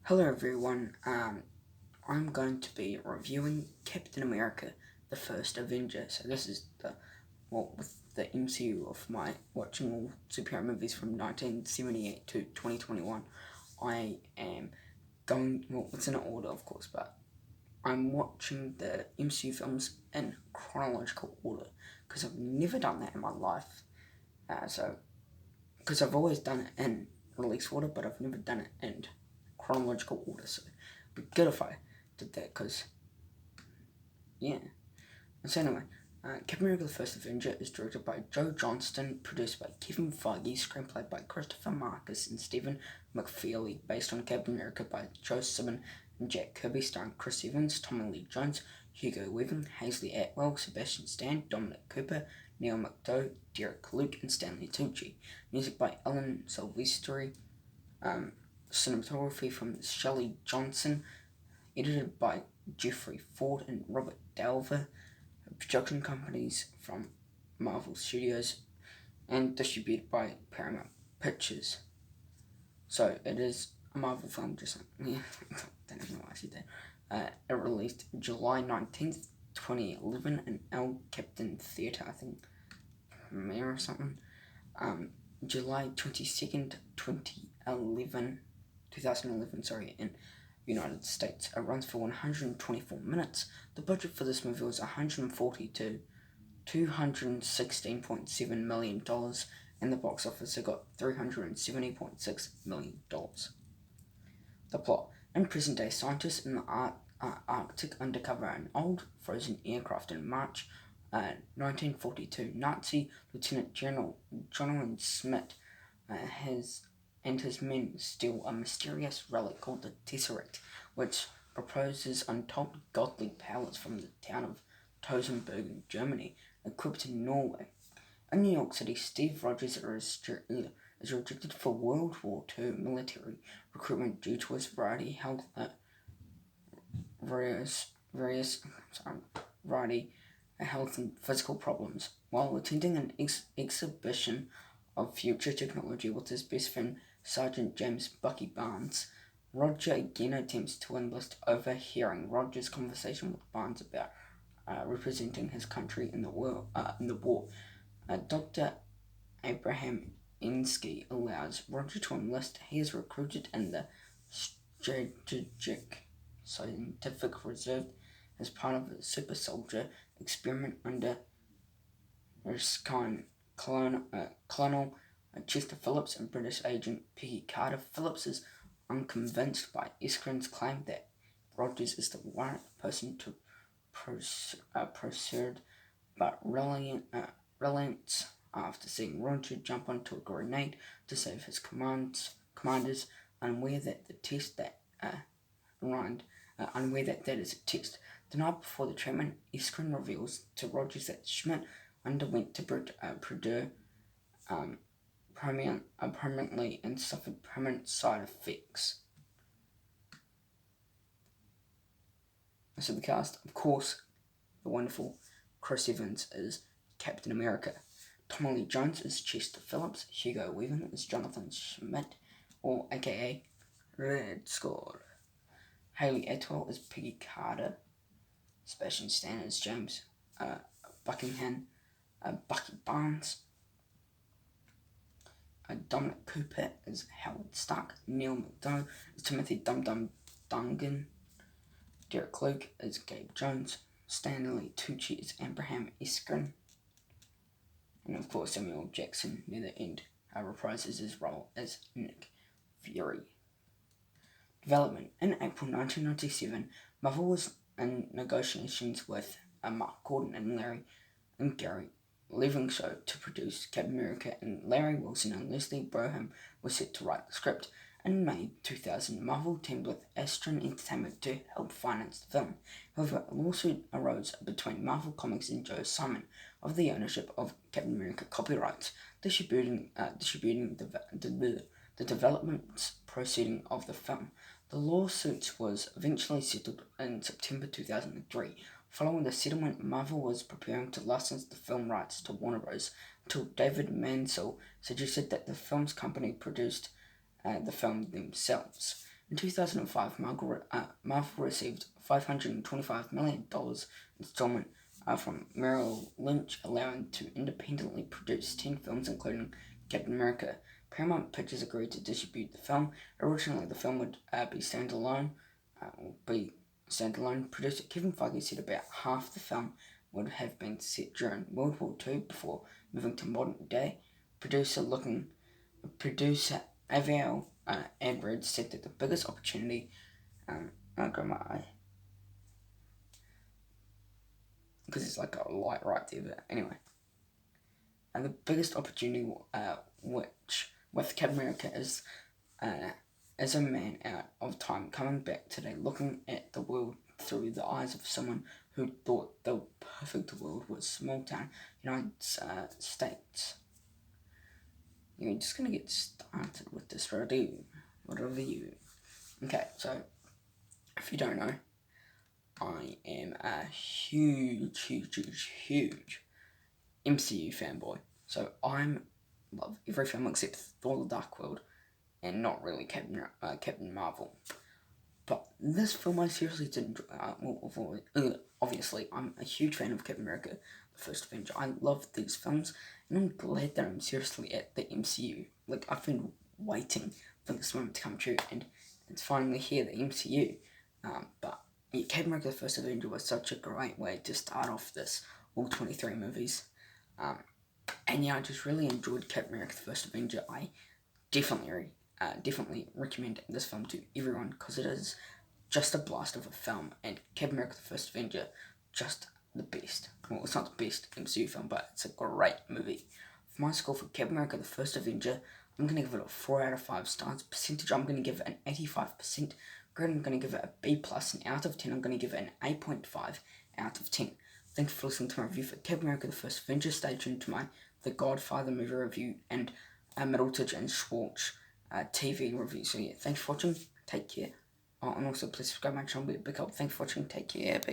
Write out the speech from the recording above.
Hello everyone, I'm going to be reviewing Captain America, the first Avenger. So this is with the MCU of my watching all superhero movies from 1978 to 2021. I am it's in an order of course, but I'm watching the MCU films in chronological order because I've never done that in my life. Because I've always done it in release order, but I've never done it in chronological order. So it'd be good if I did that, because yeah. So anyway, Captain America: The First Avenger is directed by Joe Johnston, produced by Kevin Feige, screenplay by Christopher Marcus and Stephen McFeely, based on Captain America by Joe Simon and Jack Kirby, starring Chris Evans, Tommy Lee Jones, Hugo Weaving, Hazley Atwell, Sebastian Stan, Dominic Cooper, Neil McDough, Derek Luke, and Stanley Tucci. Music by Alan Silvestri. Cinematography from Shelley Johnson. Edited by Jeffrey Ford and Robert Delver. Production companies from Marvel Studios, and distributed by Paramount Pictures. So it is a Marvel film, just like, yeah, I don't even know why I said that. It released July 19th, 2011 in El Captain Theatre, I think, Premiere or something. July 22nd, 2011, in United States. It runs for 124 minutes. The budget for this movie was $140 to $216.7 million, and the box office it got $370.6 million. The plot: in present day, scientists in the Arctic uncover an old frozen aircraft in March 1942. Nazi Lieutenant General Jonathan Smith and his men steal a mysterious relic called the Tesseract, which proposes untold godly powers from the town of Tosenberg, Germany, equipped in Norway. In New York City, Steve Rogers is rejected for World War II military recruitment due to his variety health and physical problems. While attending an exhibition of future technology with his best friend Sergeant James "Bucky" Barnes, Roger again attempts to enlist, overhearing Roger's conversation with Barnes about representing his country in the war. Dr. Abraham Ensky allows Roger to enlist. He is recruited in the Strategic Scientific Reserve as part of a super soldier experiment under Colonel Chester Phillips and British agent Peggy Carter. Phillips is unconvinced by Iskren's claim that Rogers is the right person to proceed, but relents after seeing Roger jump onto a grenade to save his commanders, unaware that that is a test. The night before the treatment, Iskren reveals to Rogers that Schmidt underwent Purdue permanently and suffered permanent side effects. So the cast, of course, the wonderful Chris Evans is Captain America. Tommy Lee Jones is Chester Phillips. Hugo Weaving is Jonathan Schmidt, or aka Red Skull. Haley Atwell is Peggy Carter. Sebastian Stan is James Buckingham, Bucky Barnes. Dominic Cooper is Howard Stark. Neil McDough is Timothy Dum Dum Dungan. Derek Luke is Gabe Jones. Stanley Tucci is Abraham Iskren. And of course, Samuel Jackson near the end reprises his role as Nick Fury. Development. In April 1997, Marvel was in negotiations with Mark Gordon and Gary Levingshow to produce Captain America, and Larry Wilson and Leslie Broham were set to write the script. In May 2000, Marvel teamed with Astron Entertainment to help finance the film. However, a lawsuit arose between Marvel Comics and Joe Simon of the ownership of Captain America copyrights, distributing the development proceeding of the film. The lawsuit was eventually settled in September 2003. Following the settlement, Marvel was preparing to license the film rights to Warner Bros. Until David Mansell suggested that the film's company produced the film themselves. In 2005, Marvel received $525 million installment from Merrill Lynch, allowing to independently produce 10 films, including Captain America. Paramount Pictures agreed to distribute the film. Originally, the film would be standalone. Producer Kevin Feige said about half the film would have been set during World War II before moving to modern day. Producer Aval Edwards said that the biggest opportunity, I'll go my eye, because it's like a light right there, but anyway. And the biggest opportunity, which with Captain America is, as a man out of time coming back today, looking at the world through the eyes of someone who thought the perfect world was small town United States. You're just gonna get started with this review. Okay, so if you don't know, I am a huge MCU fanboy. So love every film except Thor: The Dark World, and not really Captain Marvel. But this film I seriously did enjoy. Obviously, I'm a huge fan of Captain America, the First Avenger. I love these films, and I'm glad that I'm seriously at the MCU. Like, I've been waiting for this moment to come true, and it's finally here, the MCU. But yeah, Captain America, the First Avenger was such a great way to start off this, all 23 movies. And yeah, I just really enjoyed Captain America, the First Avenger. I definitely recommend this film to everyone, because it is just a blast of a film, and Captain America, the First Avenger, just the best. Well, it's not the best MCU film, but it's a great movie. For my score for Captain America, the First Avenger, I'm going to give it a 4 out of 5 stars. Percentage, I'm going to give it an 85%. Grade, I'm going to give it a B+, and out of 10, I'm going to give it an 8.5 out of 10. Thank you for listening to my review for Captain America, the First Avenger. Stay tuned to my The Godfather movie review and Middleton and Schwartz TV review. So yeah, thanks for watching. Take care. Oh, and also please subscribe to my channel. Be a big help. Thanks for watching. Take care. Bye.